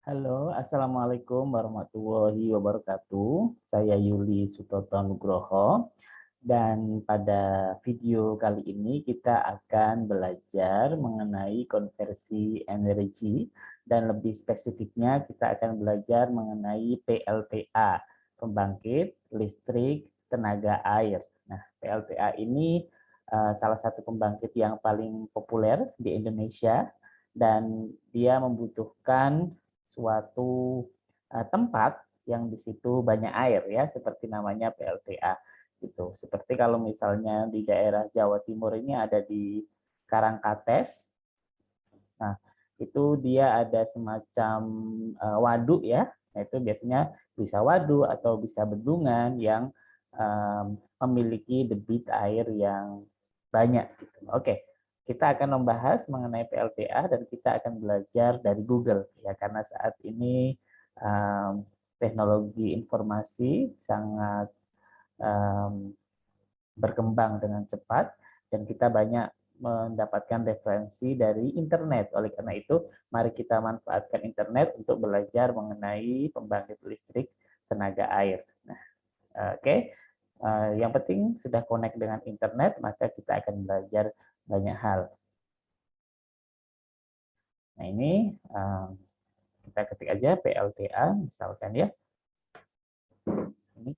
Halo, Assalamualaikum warahmatullahi wabarakatuh. Saya Yuli Sutoto Nugroho, dan pada video kali ini kita akan belajar mengenai konversi energi, dan lebih spesifiknya kita akan belajar mengenai PLTA, pembangkit listrik tenaga air. Nah, PLTA ini salah satu pembangkit yang paling populer di Indonesia, dan dia membutuhkan suatu tempat yang di situ banyak air, ya, seperti namanya PLTA gitu. Seperti kalau misalnya di daerah Jawa Timur ini ada di Karangkates. Nah, itu dia ada semacam waduk, ya. Nah, itu biasanya bisa waduk atau bisa bendungan yang memiliki debit air yang banyak gitu. Oke, kita akan membahas mengenai PLTA dan kita akan belajar dari Google, ya, karena saat ini teknologi informasi sangat berkembang dengan cepat dan kita banyak mendapatkan referensi dari internet. Oleh karena itu, mari kita manfaatkan internet untuk belajar mengenai pembangkit listrik tenaga air. Nah, oke. Yang penting sudah connect dengan internet, maka kita akan belajar banyak hal. Nah, ini kita ketik aja PLTA misalkan, ya. Ini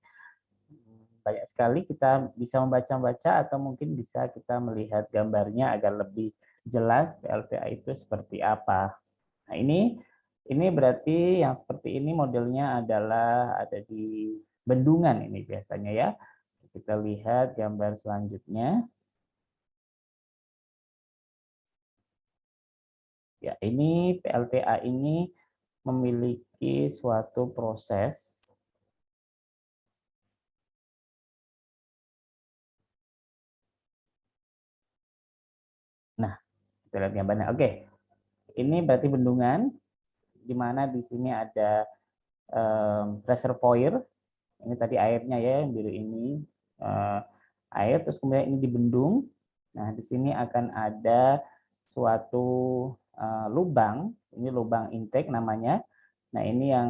banyak sekali kita bisa membaca-baca atau mungkin bisa kita melihat gambarnya agar lebih jelas PLTA itu seperti apa. Nah, ini berarti yang seperti ini modelnya adalah ada di bendungan ini biasanya, ya. Kita lihat gambar selanjutnya. Ya, ini PLTA ini memiliki suatu proses. Nah, kita lihat gambarnya. Oke, ini berarti bendungan, di mana di sini ada reservoir. Ini tadi airnya, ya, yang biru ini air, terus kemudian ini dibendung. Nah, di sini akan ada suatu lubang, ini lubang intake namanya. Nah, ini yang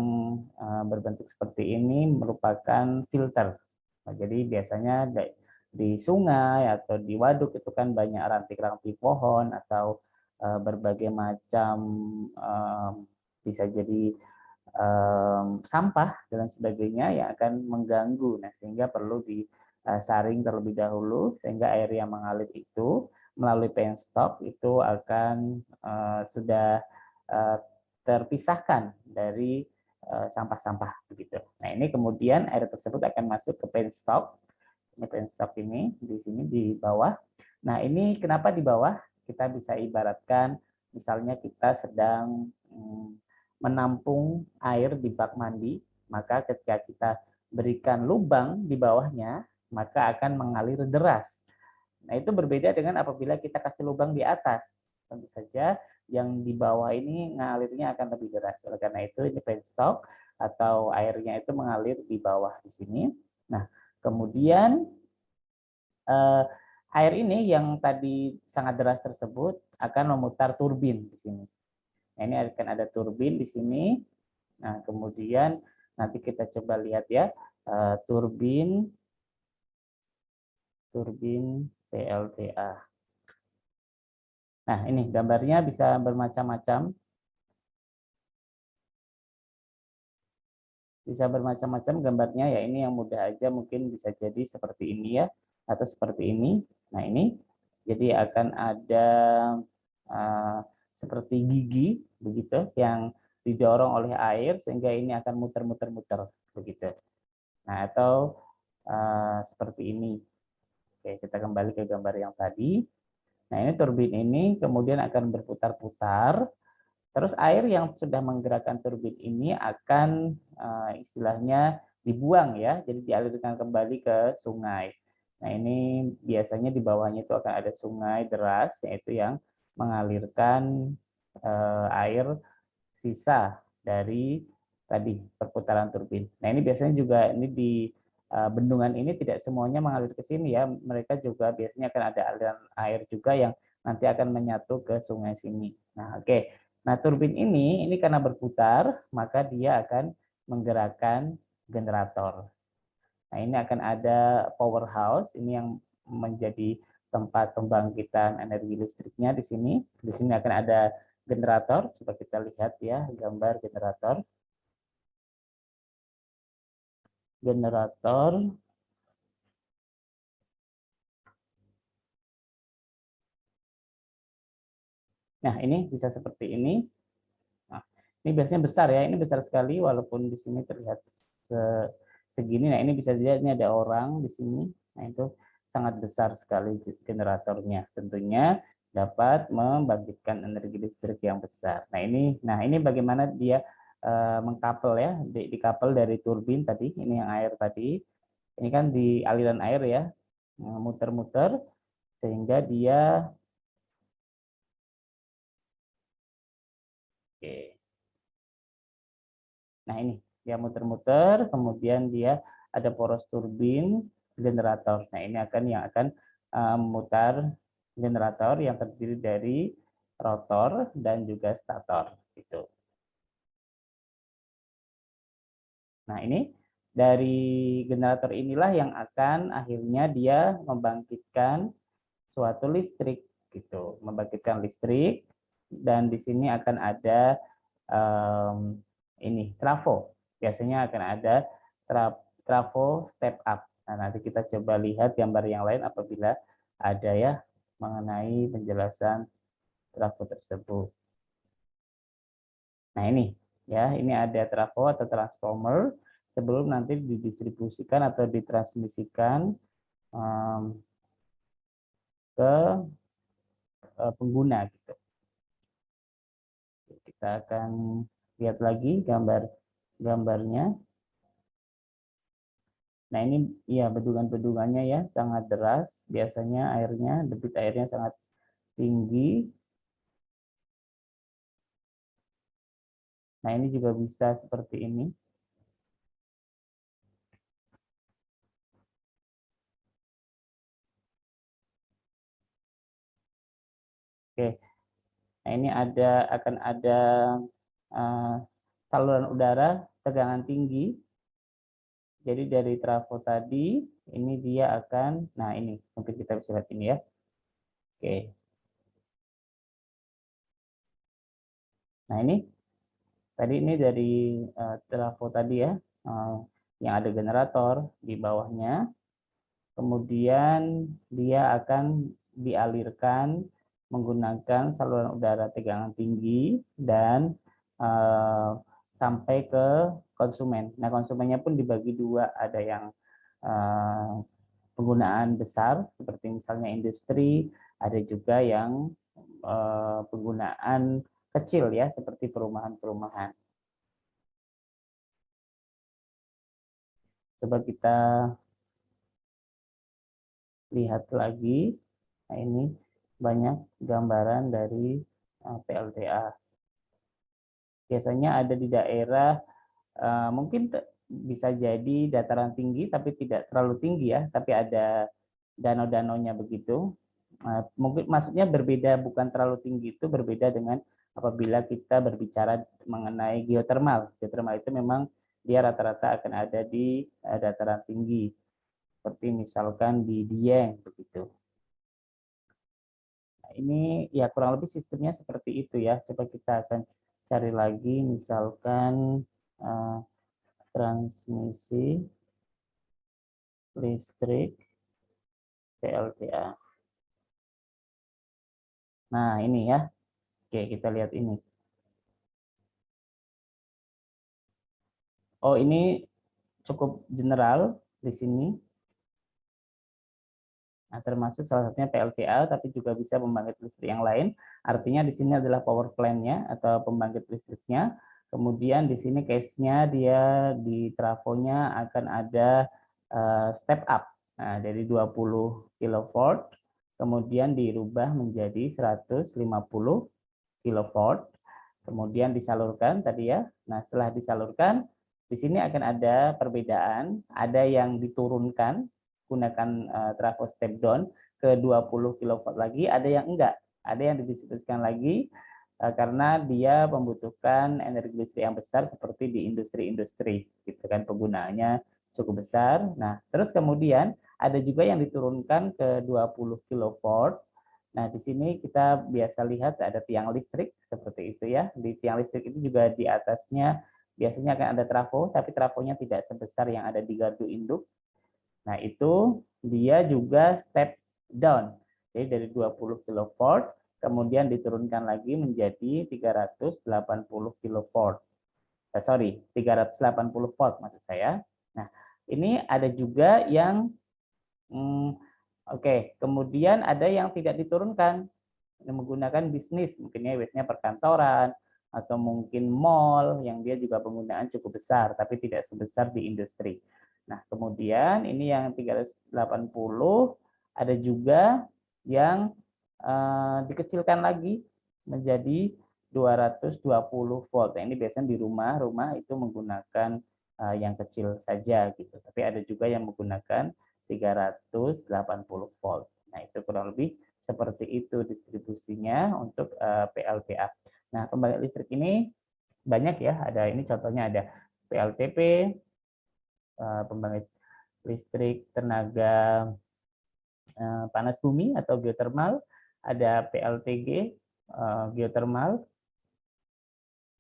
berbentuk seperti ini merupakan filter. Nah, jadi biasanya di sungai atau di waduk itu kan banyak ranting-ranting pohon atau berbagai macam bisa jadi sampah dan sebagainya yang akan mengganggu. Nah, sehingga perlu disaring terlebih dahulu sehingga air yang mengalir itu melalui penstop itu akan sudah terpisahkan dari sampah-sampah begitu. Nah, ini kemudian air tersebut akan masuk ke penstop. Ini penstop ini di sini di bawah. Nah, ini kenapa di bawah? Kita bisa ibaratkan misalnya kita sedang menampung air di bak mandi, maka ketika kita berikan lubang di bawahnya, maka akan mengalir deras. Nah, itu berbeda dengan apabila kita kasih lubang di atas. Tentu saja yang di bawah ini ngalirnya akan lebih deras. Oleh karena itu, ini penstop atau airnya itu mengalir di bawah di sini. Nah, kemudian air ini yang tadi sangat deras tersebut akan memutar turbin di sini. Nah, ini akan ada turbin di sini. Nah, kemudian nanti kita coba lihat, ya, turbin PLTA. Nah, ini gambarnya bisa bermacam-macam. Bisa bermacam-macam gambarnya, ya. Ini yang mudah aja mungkin bisa jadi seperti ini, ya, atau seperti ini. Nah, ini jadi akan ada seperti gigi begitu yang didorong oleh air sehingga ini akan muter-muter-muter begitu. Nah, atau seperti ini. Oke, kita kembali ke gambar yang tadi. Nah, ini turbin ini kemudian akan berputar-putar. Terus air yang sudah menggerakkan turbin ini akan istilahnya dibuang, ya, jadi dialirkan kembali ke sungai. Nah, ini biasanya di bawahnya itu akan ada sungai deras, yaitu yang mengalirkan air sisa dari tadi perputaran turbin. Nah, ini biasanya juga ini di bendungan ini tidak semuanya mengalir ke sini, ya. Mereka juga biasanya akan ada aliran air juga yang nanti akan menyatu ke sungai sini. Nah, oke. Nah, turbin ini karena berputar, maka dia akan menggerakkan generator. Nah, ini akan ada powerhouse, ini yang menjadi tempat pembangkitan energi listriknya di sini. Di sini akan ada generator, coba kita lihat ya gambar generator. Generator. Nah, ini bisa seperti ini. Nah, ini biasanya besar ya, ini besar sekali walaupun di sini terlihat segini. Nah, ini bisa dilihat ini ada orang di sini. Nah, itu sangat besar sekali generatornya. Tentunya dapat membangkitkan energi listrik yang besar. Nah ini bagaimana dia mengkapel ya, dikapel dari turbin tadi. Ini yang air tadi. Ini kan di aliran air ya, muter-muter sehingga dia oke. Nah, ini dia muter-muter, kemudian dia ada poros turbin generator. Nah, ini yang akan memutar generator yang terdiri dari rotor dan juga stator gitu. Nah, ini dari generator inilah yang akan akhirnya dia membangkitkan suatu listrik gitu, membangkitkan listrik, dan di sini akan ada ini trafo. Biasanya akan ada trafo step up. Nah, nanti kita coba lihat gambar yang lain apabila ada ya mengenai penjelasan trafo tersebut. Nah, ini ya, ini ada trafo atau transformer sebelum nanti didistribusikan atau ditransmisikan ke pengguna gitu. Kita akan lihat lagi gambarnya. Nah, ini ya bendungan-bendungannya ya sangat deras. Biasanya debit airnya sangat tinggi. Nah, ini juga bisa seperti ini. Oke. Nah, ini akan ada saluran udara tegangan tinggi. Jadi dari trafo tadi, ini dia akan, nah ini mungkin kita bisa lihat ini ya. Oke. Nah, ini dari trafo tadi ya, yang ada generator di bawahnya. Kemudian dia akan dialirkan menggunakan saluran udara tegangan tinggi dan sampai ke konsumen. Nah, konsumennya pun dibagi dua, ada yang penggunaan besar seperti misalnya industri, ada juga yang penggunaan kecil ya seperti perumahan-perumahan. Coba kita lihat lagi. Nah, ini banyak gambaran dari PLTA. Biasanya ada di daerah mungkin bisa jadi dataran tinggi tapi tidak terlalu tinggi ya, tapi ada danau-danaunya begitu. Mungkin maksudnya berbeda, bukan terlalu tinggi itu berbeda dengan apabila kita berbicara mengenai geotermal. Geotermal itu memang dia rata-rata akan ada di dataran tinggi, seperti misalkan di Dieng begitu. Nah, ini ya kurang lebih sistemnya seperti itu ya. Coba kita akan cari lagi misalkan transmisi listrik PLTA. Nah, ini ya. Oke, kita lihat ini. Oh, ini cukup general di sini. Nah, termasuk salah satunya PLTA, tapi juga bisa pembangkit listrik yang lain. Artinya di sini adalah power plant-nya atau pembangkit listriknya. Kemudian di sini case-nya dia di trafonya akan ada step up. Nah, dari 20 kilovolt kemudian dirubah menjadi 150 kilovolt. Kemudian disalurkan tadi ya. Nah, setelah disalurkan di sini akan ada perbedaan, ada yang diturunkan gunakan trafo step down ke 20 kilovolt lagi, ada yang enggak. Ada yang didistribusikan lagi karena dia membutuhkan energi listrik yang besar seperti di industri-industri, gitu kan, penggunaannya cukup besar. Nah, terus kemudian ada juga yang diturunkan ke 20 kilovolt. Nah, di sini kita biasa lihat ada tiang listrik seperti itu ya. Di tiang listrik itu juga di atasnya biasanya akan ada trafo, tapi trafonya tidak sebesar yang ada di gardu induk. Nah, itu dia juga step down. Jadi dari 20 kilovolt kemudian diturunkan lagi menjadi 380 kilovolt. Sorry, 380 volt maksud saya. Nah, ini ada juga yang oke, kemudian ada yang tidak diturunkan yang menggunakan bisnis, mungkin ya biasanya perkantoran atau mungkin mall yang dia juga penggunaan cukup besar tapi tidak sebesar di industri. Nah, kemudian ini yang 380 ada juga yang dikecilkan lagi menjadi 220 volt. Nah, ini biasanya di rumah itu menggunakan yang kecil saja gitu. Tapi ada juga yang menggunakan 380 volt. Nah, itu kurang lebih seperti itu distribusinya untuk PLTA. Nah, pembangkit listrik ini banyak ya, ada ini contohnya ada PLTP, pembangkit listrik tenaga panas bumi atau geothermal, ada PLTG, geothermal,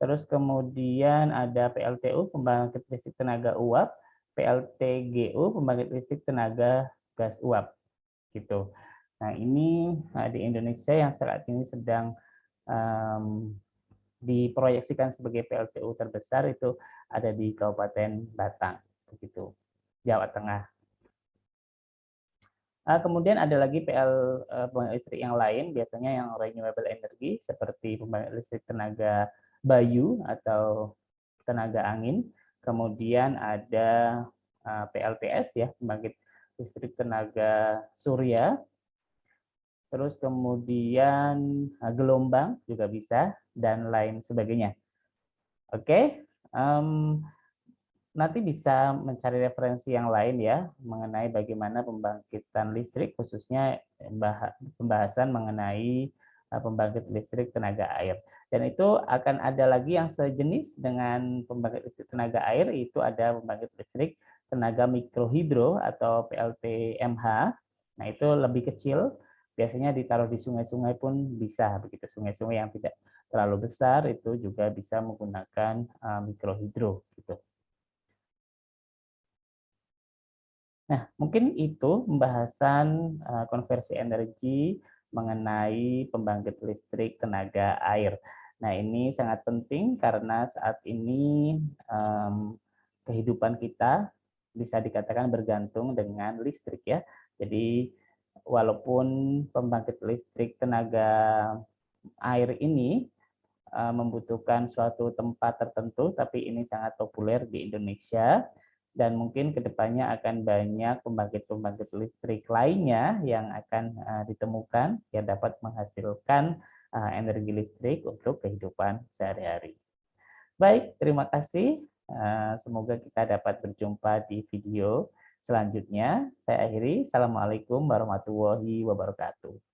terus kemudian ada PLTU, pembangkit listrik tenaga uap, PLTGU, pembangkit listrik tenaga gas uap, gitu. Nah, ini di Indonesia yang saat ini sedang diproyeksikan sebagai PLTU terbesar itu ada di Kabupaten Batang, begitu, Jawa Tengah. Kemudian ada lagi pembangkit listrik yang lain, biasanya yang renewable energy seperti pembangkit listrik tenaga bayu atau tenaga angin. Kemudian ada PLTS ya, pembangkit listrik tenaga surya. Terus kemudian gelombang juga bisa dan lain sebagainya. Oke, nanti bisa mencari referensi yang lain ya mengenai bagaimana pembangkitan listrik, khususnya pembahasan mengenai pembangkit listrik tenaga air. Dan itu akan ada lagi yang sejenis dengan pembangkit listrik tenaga air, itu ada pembangkit listrik tenaga mikrohidro atau PLTMH. Nah, itu lebih kecil, biasanya ditaruh di sungai-sungai pun bisa begitu. Sungai-sungai yang tidak terlalu besar itu juga bisa menggunakan mikrohidro gitu. Nah, mungkin itu pembahasan konversi energi mengenai pembangkit listrik tenaga air. Nah, ini sangat penting karena saat ini kehidupan kita bisa dikatakan bergantung dengan listrik ya. Jadi, walaupun pembangkit listrik tenaga air ini membutuhkan suatu tempat tertentu, tapi ini sangat populer di Indonesia, dan mungkin kedepannya akan banyak pembangkit-pembangkit listrik lainnya yang akan ditemukan yang dapat menghasilkan energi listrik untuk kehidupan sehari-hari. Baik, terima kasih. Semoga kita dapat berjumpa di video selanjutnya. Saya akhiri. Assalamualaikum warahmatullahi wabarakatuh.